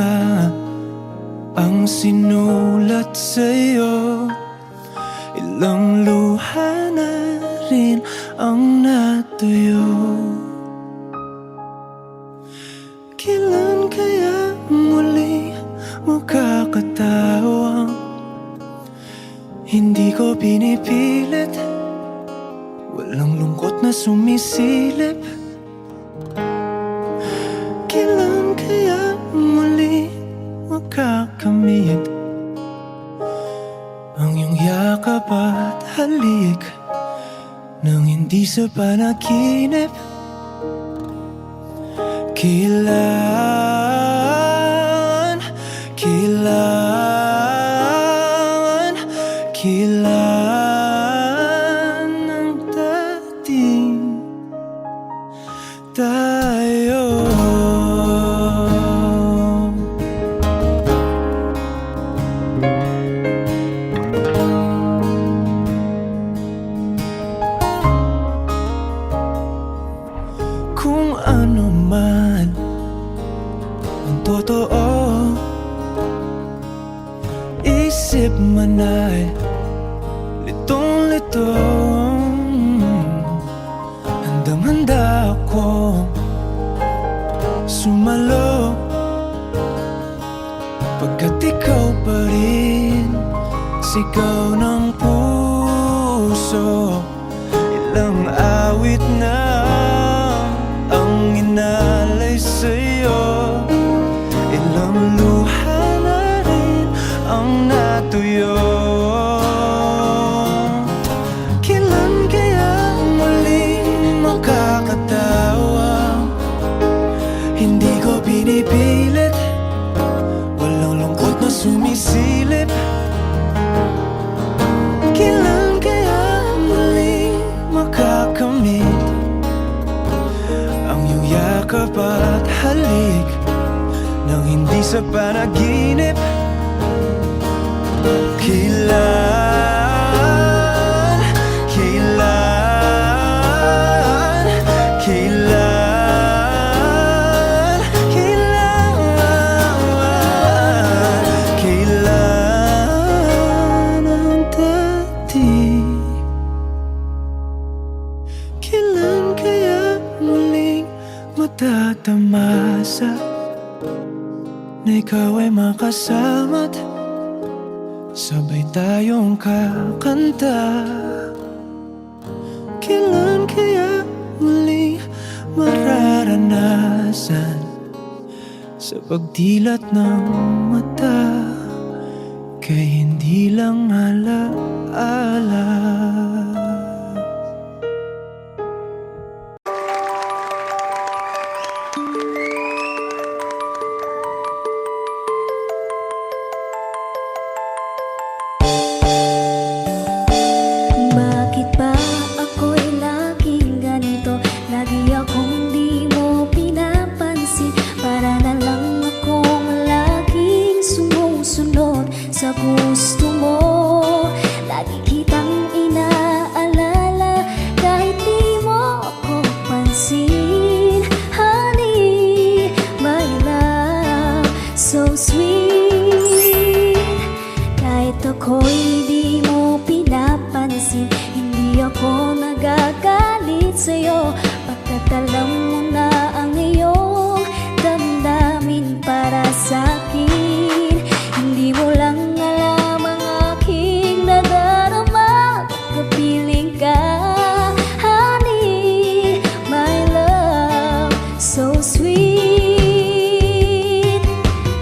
ang sinulat sa'yo, ilang luha na rin ang natuyo. Kailan kaya muli makakatawang hindi ko pinipilit, walang lungkot na sumisilip? Kailan kaya muli makakamit ang iyong yakap at halik nang hindi sa panaginip? Kailan, kailan, kailan ang dating tayo? Kung ano man ang totoo, isip man ay litong-litong, handang-handa akong sumalo, pagkat ikaw pa rin, sigaw ng puso. Ilang awit na ang inalay sa'yo, ilang luha na rin ang natuyo. Kailan kaya muling makakatawa, hindi ko pinipilit, walang lungkot na sumisilip. Kailan kaya muling makakamit ang iyong yakap at halik nang hindi sa panaginip? Kailan, kailan, kailan, kailan, kailan ang dating? Kailan kaya muling matatamasa na ikaw ay makasama't sabay tayong kakanta. Kailan kaya muli mararanasan sa pagdilat ng mata kay hindi lang alaala. Bakit ba ako'y laging ganito? Lagi akong di mo pinapansin. Para na lang akong laging sumusunod sa gusto mo. Lagi kitang inaalala kahit di mo ako pansin. Honey, my love, so sweet. Kahit ako'y di mo pinapansin, hindi ako nagagalit sa'yo. Pagkat alam mo na ang iyong damdamin para sa'kin. Hindi mo lang alam ang aking nadarama. Pagkapiling ka, honey, my love, so sweet.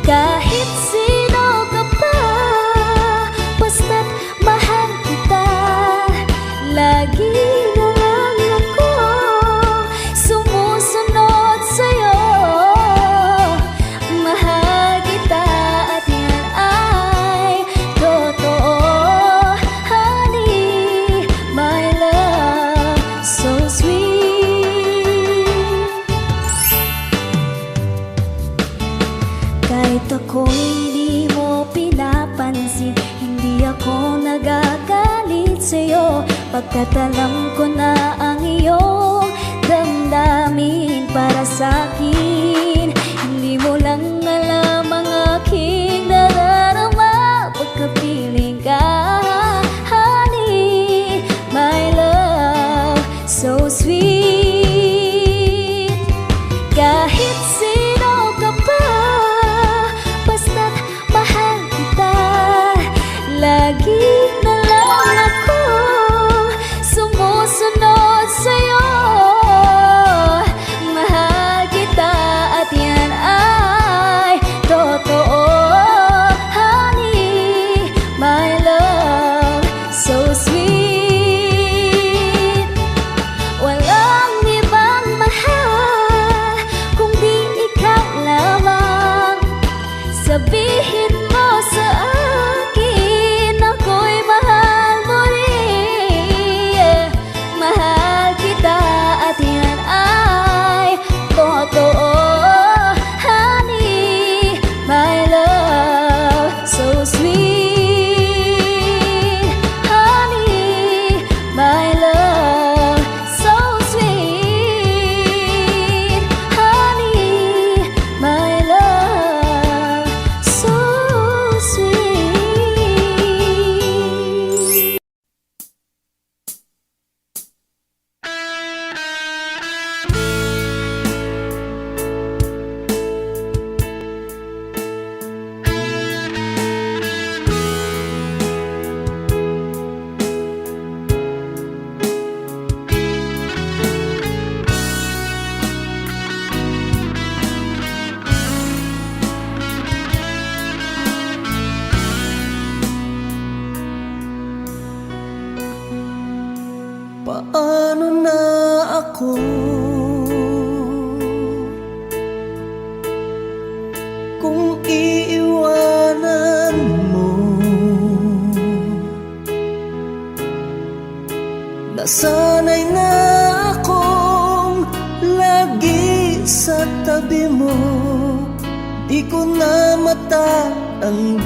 Kahit sino ka pa, basta't mahal kita. Lagi na lang ako sumusunod sa'yo. Mahal kita at yan ay totoo. Honey, my love, so sweet. Kahit ako'y di mo pinapansin, hindi ako nagagalit sa'yo. Pagkat alam ko na ang iyong damdamin para sa'kin. Hindi mo lang alam ang aking nadarama. Pagkapiling ka, honey, my love, so sweet. Kahit sino ka pa, basta't mahal kita. Lagi na lang ako sumusunod sa'yo. Mahal kita at yan ay totoo. Honey, my love, so sweet. Walang ibang mahal kung di ikaw lamang. Sabihin mo sa akin, ako'y mahal mo rin. Mahal kita at yan ay totoo. Honey, my love, so sweet. Honey, my love, so sweet. Honey, my love, so sweet. Paano na ako kung iiwanan mo? Nasanay na akong lagi sa tabi mo, di ko na matanggal.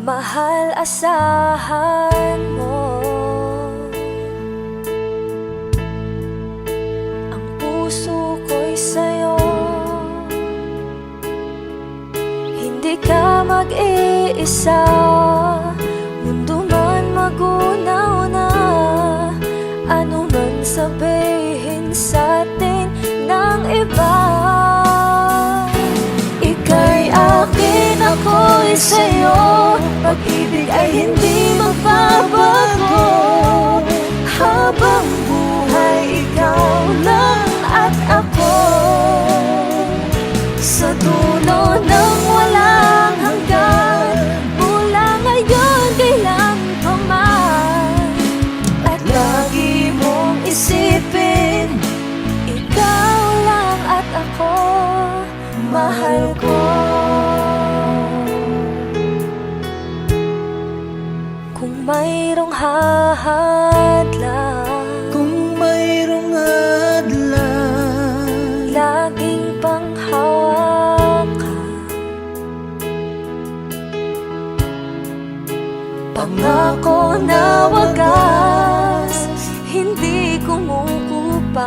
Mahal, asahan mo ang puso ko'y sa'yo. Hindi ka mag-iisa, mundo man magunaw na. Ano man sabihin sa'tin ng iba, ako'y sa'yo, pag-ibig ay hindi magbabago. Habang buhay, ikaw lang at ako. Sa dulo ng walang hanggan, mula ngayon kailan pa man. At lagi mong isipin, ikaw lang at ako, mahal ko. Kung mayroong hahadlang, Kung mayroong adlang, laging panghawakan, pangako na wagas, hindi kumukupas,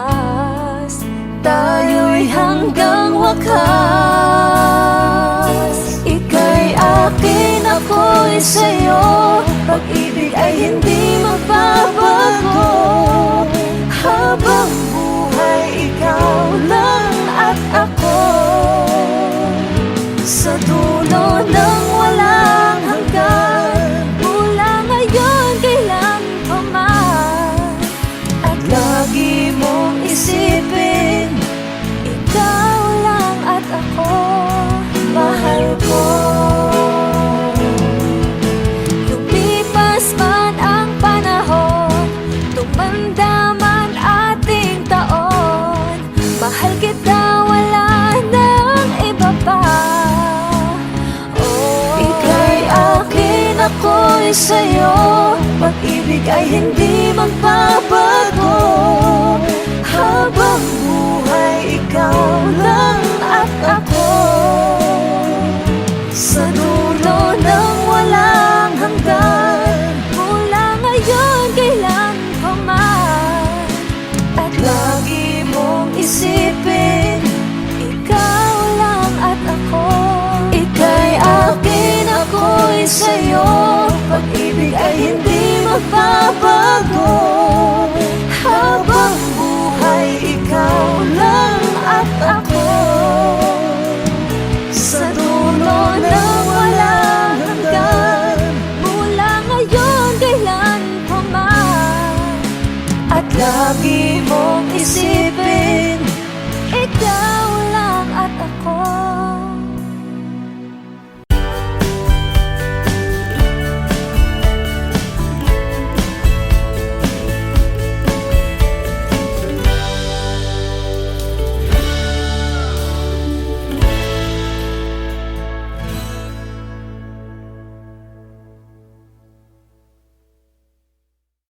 tayo'y hanggang wakas. Ika'y akin, ako'y sa'yo, pag-ibig ay hindi magbabago. Habang buhay, ikaw lang at ako. Sa dulo ng walang hanggan, mula ngayon kailan pa man. At lagi mong isipin, ikaw lang at ako, mahal ko. Lumipas man ang panahon, tumanda man ating taon, mahal kita, wala nang iba pa. Oh, ika'y akin, ako'y sa'yo, pag-ibig ay hindi magbabago. Habang buhay, ikaw lang at ako. Sa dulo ng walang hanggan, mula ngayon kailan pa man. At lagi mong isipin, ikaw lang at ako. Ika'y akin, ako'y sa'yo, pag-ibig ay hindi magbabago. Habang buhay, ikaw lang at ako. Sa dulo ng walang hanggan, mula ngayon kailan pa man. At lagi mong isipin,